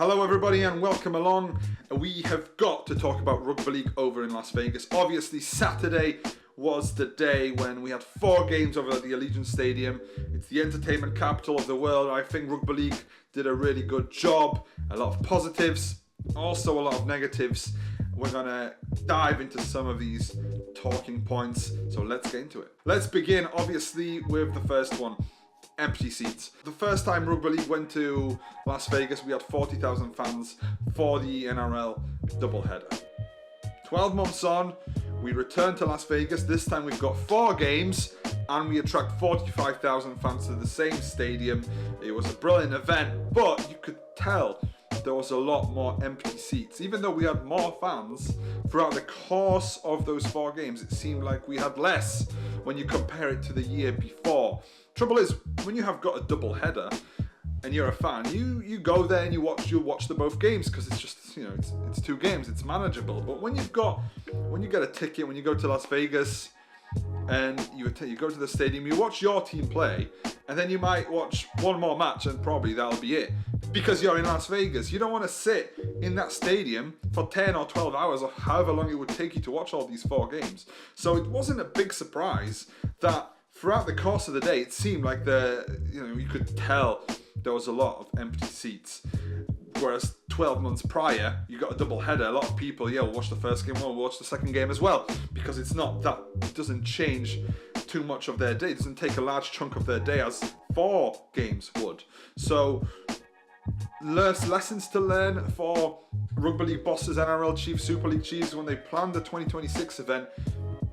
Hello everybody and welcome along. We have got to talk about Rugby League over in Las Vegas. Obviously Saturday was the day when we had 4 games over at the Allegiant Stadium. It's the entertainment capital of the world. I think Rugby League did a really good job. A lot of positives, also a lot of negatives. We're going to dive into some of these talking points, so let's get into it. Let's begin obviously with the first one. Empty seats. The first time Rugby League went to Las Vegas, we had 40,000 fans for the NRL doubleheader. 12 months on, we return to Las Vegas. This time we've got 4 games and we attract 45,000 fans to the same stadium. It was a brilliant event, but you could tell there was a lot more empty seats. Even though we had more fans throughout the course of those 4 games, it seemed like we had less when you compare it to the year before. Trouble is, when you have got a double header and you're a fan, you go there and you watch the both games because it's just, you know, it's 2 games, it's manageable. But when you get a ticket, when you go to Las Vegas and you go to the stadium, you watch your team play, and then you might watch one more match and probably that'll be it. Because you're in Las Vegas, you don't want to sit in that stadium for 10 or 12 hours or however long it would take you to watch all these 4 games. So it wasn't a big surprise that throughout the course of the day, it seemed like you could tell there was a lot of empty seats. Whereas 12 months prior, you got a double header. A lot of people, will watch the first game, will watch the second game as well, because it doesn't change too much of their day. It doesn't take a large chunk of their day as 4 games would. So, lessons to learn for Rugby League bosses, NRL chiefs, Super League chiefs when they planned the 2026 event.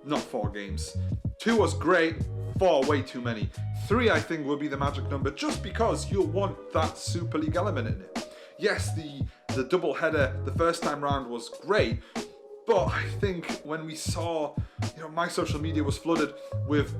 Not 4 games. 2 was great. 4 way too many. 3 I think will be the magic number, just because you'll want that Super League element in it. Yes, the double header the first time round was great, but I think when we saw, my social media was flooded with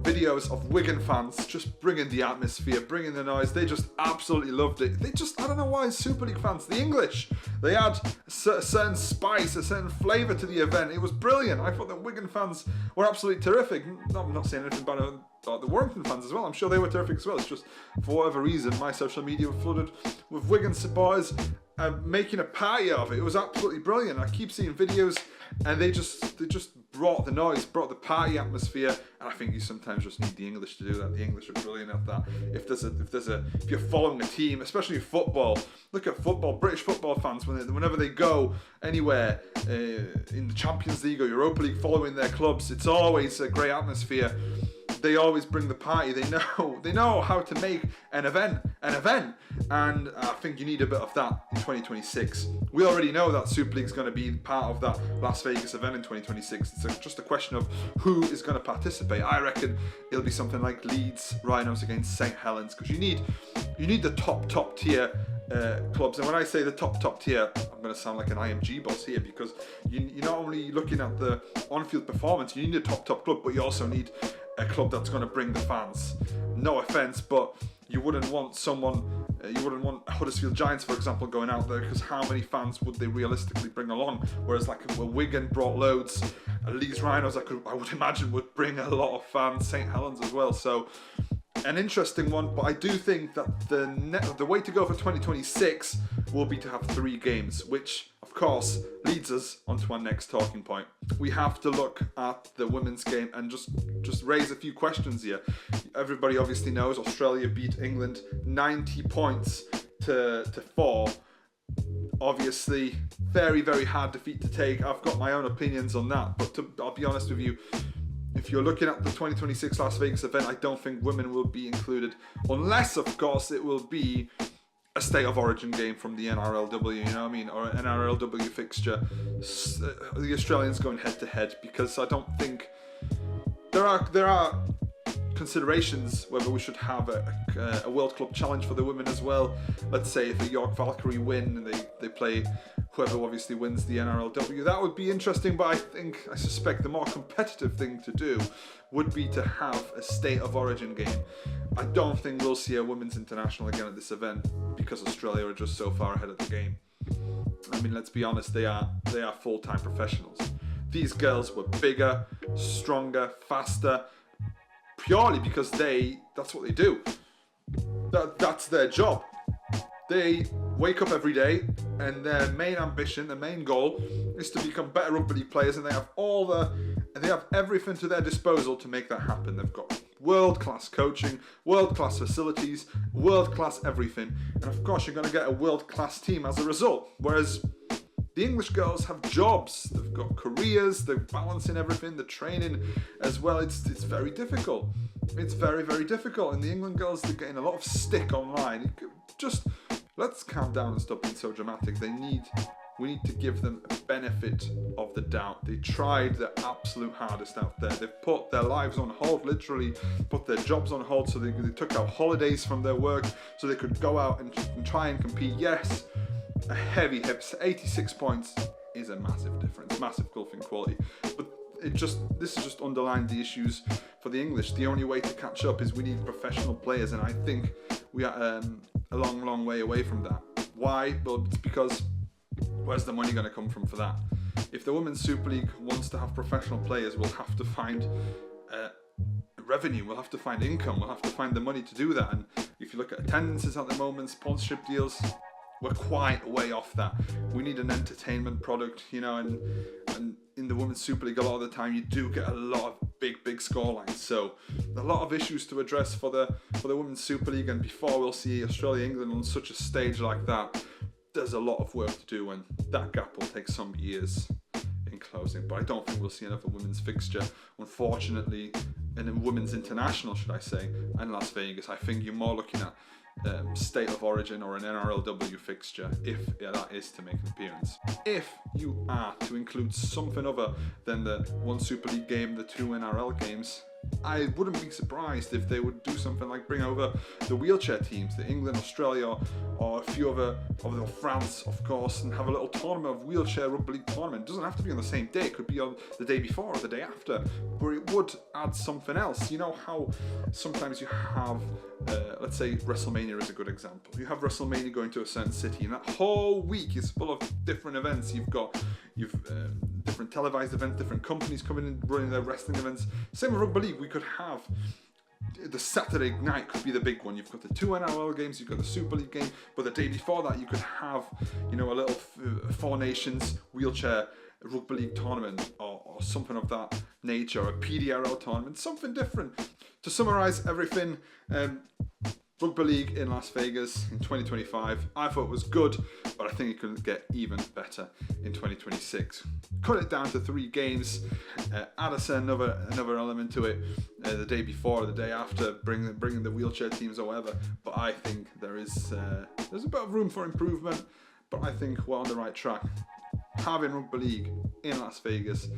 videos of Wigan fans just bringing the atmosphere, bringing the noise. They just absolutely loved it. I don't know why, Super League fans, the English, they had a certain spice, a certain flavour to the event. It was brilliant. I thought that Wigan fans were absolutely terrific. No, I'm not saying anything bad about the Warrington fans as well. I'm sure they were terrific as well. It's just, for whatever reason, my social media was flooded with Wigan supporters making a party of it. It was absolutely brilliant. I keep seeing videos and they just brought the noise, brought the party atmosphere, and I think you sometimes just need the English to do that. The English are brilliant at that. If you're following a team, especially football, look at football. British football fans, whenever they go anywhere in the Champions League or Europa League, following their clubs, it's always a great atmosphere. They always bring the party. They know how to make an event, and I think you need a bit of that in 2026. We already know that Super League is going to be part of that Las Vegas event in 2026. It's just a question of who is going to participate. I reckon it'll be something like Leeds Rhinos against St Helens, because you need the top tier clubs. And when I say the top tier, I'm going to sound like an IMG boss here, because you're not only looking at the on-field performance, you need a top club, but you also need a club that's going to bring the fans. No offense, but you wouldn't want Huddersfield Giants, for example, going out there, because how many fans would they realistically bring along? Whereas like Wigan brought loads, Leeds Rhinos I would imagine would bring a lot of fans, St Helens as well. So an interesting one, but I do think that the way to go for 2026 will be to have 3 games, which of course leads us onto our next talking point. We have to look at the women's game and just raise a few questions here. Everybody obviously knows Australia beat England 90 points to 4. Obviously, very, very hard defeat to take. I've got my own opinions on that, but I'll be honest with you, if you're looking at the 2026 Las Vegas event, I don't think women will be included, unless, of course, it will be a state of origin game from the NRLW, you know what I mean, or an NRLW fixture. The Australians going head to head, because I don't think there are considerations whether we should have a World Club Challenge for the women as well. Let's say if a York Valkyrie win and they play whoever obviously wins the NRLW, that would be interesting, but I suspect the more competitive thing to do would be to have a state of origin game. I don't think we'll see a women's international again at this event, because Australia are just so far ahead of the game. I mean, let's be honest, they are full-time professionals. These girls were bigger, stronger, faster, purely because that's what they do. That's their job. They wake up every day and their main ambition, their main goal is to become better rugby league players, and they have everything to their disposal to make that happen. They've got world-class coaching, world-class facilities, world-class everything, and of course you're going to get a world-class team as a result. Whereas the English girls have jobs, they've got careers, they're balancing everything, the training as well. It's very difficult. It's very, very difficult. And the England girls, they're getting a lot of stick online. Just let's calm down and stop being so dramatic. We need to give them a benefit of the doubt. They tried their absolute hardest out there. They've put their lives on hold, literally put their jobs on hold, so they took out holidays from their work so they could go out and try and compete. Yes, a heavy hips, 86 points is a massive difference, massive gulf in quality. But this has just underlined the issues for the English. The only way to catch up is we need professional players, and I think we are a long, long way away from that. Why? Well, it's because where's the money going to come from for that? If the Women's Super League wants to have professional players, we'll have to find revenue, we'll have to find income, we'll have to find the money to do that. And if you look at attendances at the moment, sponsorship deals, we're quite way off that. We need an entertainment product, and in the Women's Super League, a lot of the time you do get a lot of big scorelines. So a lot of issues to address for the Women's Super League, and before we'll see Australia, England on such a stage like that, there's a lot of work to do, and that gap will take some years in closing. But I don't think we'll see another women's fixture, unfortunately, and a women's international, should I say, in Las Vegas. I think you're more looking at State of Origin or an NRLW fixture, if that is to make an appearance. If you are to include something other than the one Super League game, the two NRL games, I wouldn't be surprised if they would do something like bring over the wheelchair teams, the England, Australia, or a few other, France, of course, and have a little tournament of wheelchair rugby league tournament. It doesn't have to be on the same day, it could be on the day before or the day after, but it would add something else. You know how sometimes you have, let's say WrestleMania is a good example. You have WrestleMania going to a certain city, and that whole week is full of different events. You've different televised events, different companies coming in running their wrestling events. Same with rugby league. We could have the Saturday night could be the big one. You've got the two NRL games, you've got the Super League game, but the day before that you could have, a little Four Nations wheelchair rugby league tournament or something of that nature, or a PDRL tournament, something different. To summarise everything, Rugby League in Las Vegas in 2025, I thought it was good, but I think it could get even better in 2026. Cut it down to 3 games, add another element to it, the day before or the day after, bringing the wheelchair teams or whatever. But I think there's a bit of room for improvement, but I think we're on the right track. Having Rugby League in Las Vegas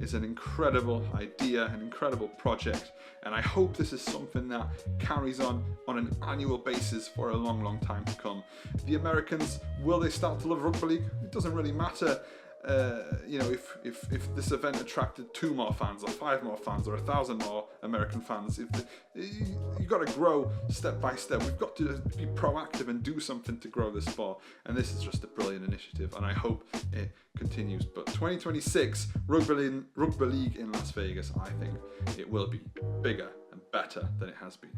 is an incredible idea, an incredible project, and I hope this is something that carries on an annual basis for a long, long time to come. The Americans, will they start to love Rugby League? It doesn't really matter. If this event attracted 2 more fans or 5 more fans or 1,000 more American fans, you've got to grow step by step. We've got to be proactive and do something to grow this sport, and this is just a brilliant initiative, and I hope it continues. But 2026 Rugby League in Las Vegas, I think it will be bigger and better than it has been.